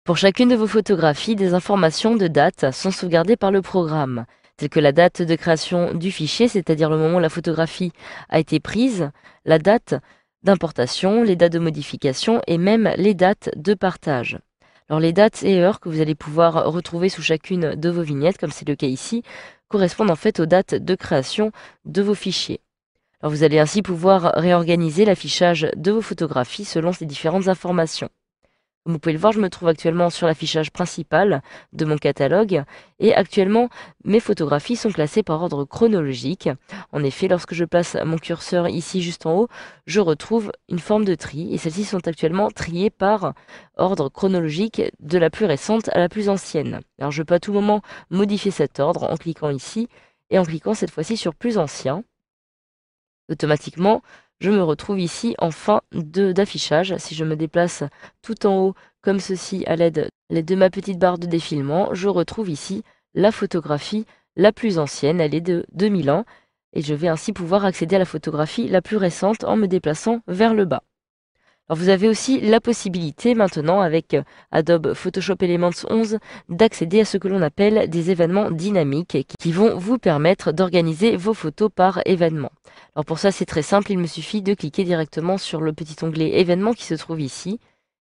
Pour chacune de vos photographies, des informations de date sont sauvegardées par le programme, telles que la date de création du fichier, c'est-à-dire le moment où la photographie a été prise, la date d'importation, les dates de modification et même les dates de partage. Alors les dates et heures que vous allez pouvoir retrouver sous chacune de vos vignettes, comme c'est le cas ici, correspondent en fait aux dates de création de vos fichiers. Alors vous allez ainsi pouvoir réorganiser l'affichage de vos photographies selon ces différentes informations. Comme vous pouvez le voir, je me trouve actuellement sur l'affichage principal de mon catalogue et actuellement mes photographies sont classées par ordre chronologique. En effet, lorsque je place mon curseur ici juste en haut, je retrouve une forme de tri et celles-ci sont actuellement triées par ordre chronologique de la plus récente à la plus ancienne. Alors je peux à tout moment modifier cet ordre en cliquant ici et en cliquant cette fois-ci sur plus ancien. Automatiquement, je me retrouve ici en fin d'affichage. Si je me déplace tout en haut comme ceci à l'aide de ma petite barre de défilement, je retrouve ici la photographie la plus ancienne, elle est de 2001 et je vais ainsi pouvoir accéder à la photographie la plus récente en me déplaçant vers le bas. Alors vous avez aussi la possibilité maintenant avec Adobe Photoshop Elements 11 d'accéder à ce que l'on appelle des événements dynamiques qui vont vous permettre d'organiser vos photos par événement. Alors pour ça c'est très simple, il me suffit de cliquer directement sur le petit onglet événements qui se trouve ici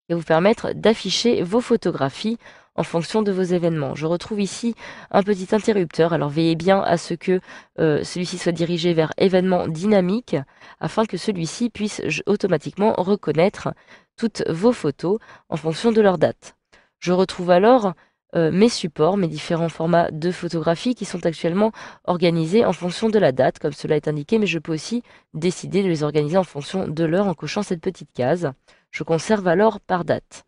et vous permettre d'afficher vos photographies en fonction de vos événements. Je retrouve ici un petit interrupteur, alors veillez bien à ce que celui-ci soit dirigé vers événements dynamiques afin que celui-ci puisse automatiquement reconnaître toutes vos photos en fonction de leur date. Je retrouve alors mes supports, mes différents formats de photographie qui sont actuellement organisés en fonction de la date, comme cela est indiqué, mais je peux aussi décider de les organiser en fonction de l'heure en cochant cette petite case. Je conserve alors par date.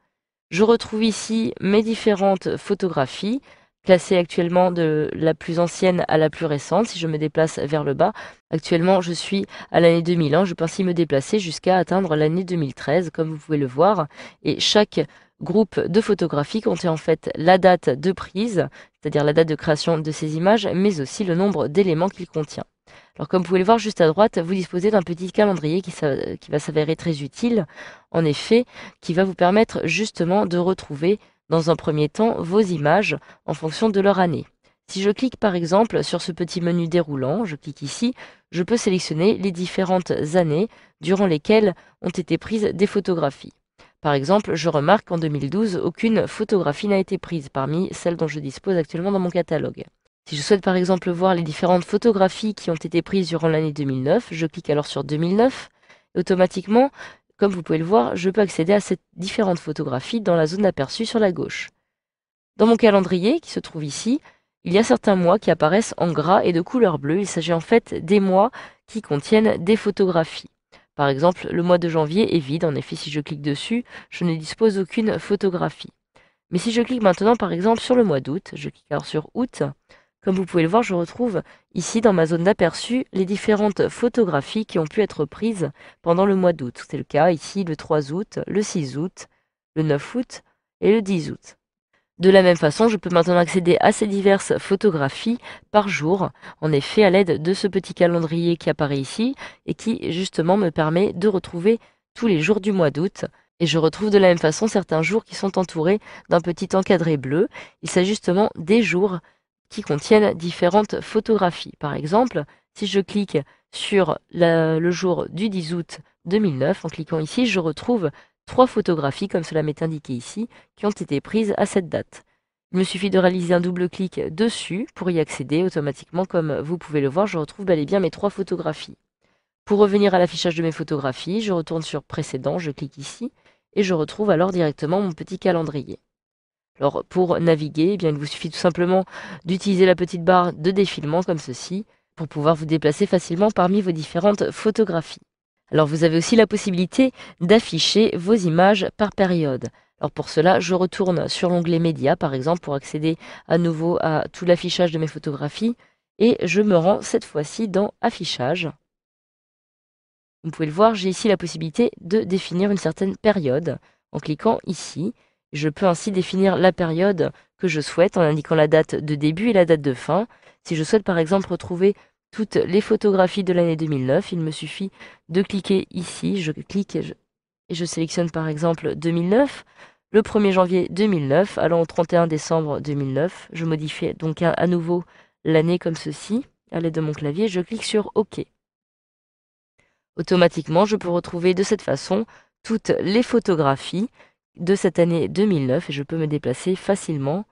Je retrouve ici mes différentes photographies, classées actuellement de la plus ancienne à la plus récente. Si je me déplace vers le bas, actuellement je suis à l'année 2001, je peux ainsi me déplacer jusqu'à atteindre l'année 2013, comme vous pouvez le voir. Et chaque groupe de photographies contient en fait la date de prise, c'est-à-dire la date de création de ces images, mais aussi le nombre d'éléments qu'il contient. Alors comme vous pouvez le voir juste à droite, vous disposez d'un petit calendrier qui va s'avérer très utile, en effet, qui va vous permettre justement de retrouver dans un premier temps vos images en fonction de leur année. Si je clique par exemple sur ce petit menu déroulant, je clique ici, je peux sélectionner les différentes années durant lesquelles ont été prises des photographies. Par exemple, je remarque qu'en 2012, aucune photographie n'a été prise parmi celles dont je dispose actuellement dans mon catalogue. Si je souhaite par exemple voir les différentes photographies qui ont été prises durant l'année 2009, je clique alors sur 2009 et automatiquement, comme vous pouvez le voir, je peux accéder à ces différentes photographies dans la zone d'aperçu sur la gauche. Dans mon calendrier, qui se trouve ici, il y a certains mois qui apparaissent en gras et de couleur bleue. Il s'agit en fait des mois qui contiennent des photographies. Par exemple, le mois de janvier est vide. En effet, si je clique dessus, je ne dispose d'aucune photographie. Mais si je clique maintenant par exemple sur le mois d'août, je clique alors sur août, comme vous pouvez le voir, je retrouve ici dans ma zone d'aperçu les différentes photographies qui ont pu être prises pendant le mois d'août. C'est le cas ici le 3 août, le 6 août, le 9 août et le 10 août. De la même façon, je peux maintenant accéder à ces diverses photographies par jour, en effet à l'aide de ce petit calendrier qui apparaît ici et qui justement me permet de retrouver tous les jours du mois d'août. Et je retrouve de la même façon certains jours qui sont entourés d'un petit encadré bleu. Il s'agit justement des jours qui contiennent différentes photographies. Par exemple, si je clique sur le jour du 10 août 2009, en cliquant ici, je retrouve 3 photographies, comme cela m'est indiqué ici, qui ont été prises à cette date. Il me suffit de réaliser un double clic dessus pour y accéder automatiquement. Comme vous pouvez le voir, je retrouve bel et bien mes 3 photographies. Pour revenir à l'affichage de mes photographies, je retourne sur Précédent, je clique ici, et je retrouve alors directement mon petit calendrier. Alors pour naviguer, eh bien, il vous suffit tout simplement d'utiliser la petite barre de défilement comme ceci pour pouvoir vous déplacer facilement parmi vos différentes photographies. Alors vous avez aussi la possibilité d'afficher vos images par période. Alors pour cela, je retourne sur l'onglet Médias par exemple pour accéder à nouveau à tout l'affichage de mes photographies et je me rends cette fois-ci dans Affichage. Vous pouvez le voir, j'ai ici la possibilité de définir une certaine période en cliquant ici. Je peux ainsi définir la période que je souhaite en indiquant la date de début et la date de fin. Si je souhaite par exemple retrouver toutes les photographies de l'année 2009, il me suffit de cliquer ici. Je clique et je sélectionne par exemple 2009. le 1er janvier 2009 allant au 31 décembre 2009. Je modifie donc à nouveau l'année comme ceci à l'aide de mon clavier. Je clique sur OK. Automatiquement, je peux retrouver de cette façon toutes les photographies de cette année 2009 et je peux me déplacer facilement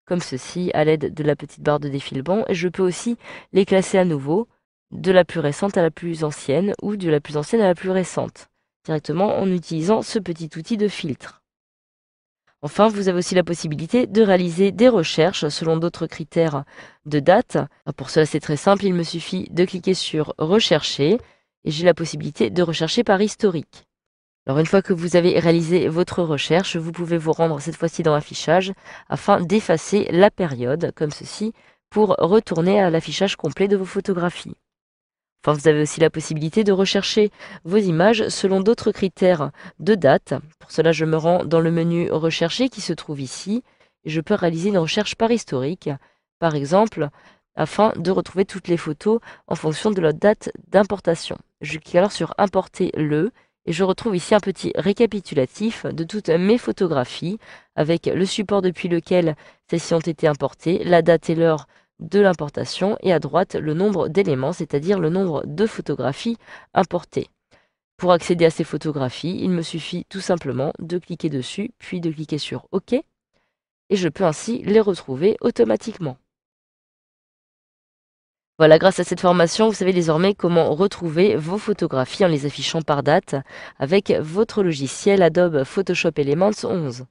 comme ceci à l'aide de la petite barre de défilement et je peux aussi les classer à nouveau de la plus récente à la plus ancienne ou de la plus ancienne à la plus récente directement en utilisant ce petit outil de filtre. Enfin, vous avez aussi la possibilité de réaliser des recherches selon d'autres critères de date. Pour cela, c'est très simple, il me suffit de cliquer sur Rechercher et j'ai la possibilité de rechercher par historique. Alors une fois que vous avez réalisé votre recherche, vous pouvez vous rendre cette fois-ci dans l'affichage afin d'effacer la période, comme ceci, pour retourner à l'affichage complet de vos photographies. Enfin, vous avez aussi la possibilité de rechercher vos images selon d'autres critères de date. Pour cela, je me rends dans le menu Rechercher qui se trouve ici et je peux réaliser une recherche par historique, par exemple, afin de retrouver toutes les photos en fonction de leur date d'importation. Je clique alors sur Importer le et je retrouve ici un petit récapitulatif de toutes mes photographies avec le support depuis lequel celles-ci ont été importées, la date et l'heure de l'importation et à droite le nombre d'éléments, c'est-à-dire le nombre de photographies importées. Pour accéder à ces photographies, il me suffit tout simplement de cliquer dessus, puis de cliquer sur OK et je peux ainsi les retrouver automatiquement. Voilà, grâce à cette formation, vous savez désormais comment retrouver vos photographies en les affichant par date avec votre logiciel Adobe Photoshop Elements 11.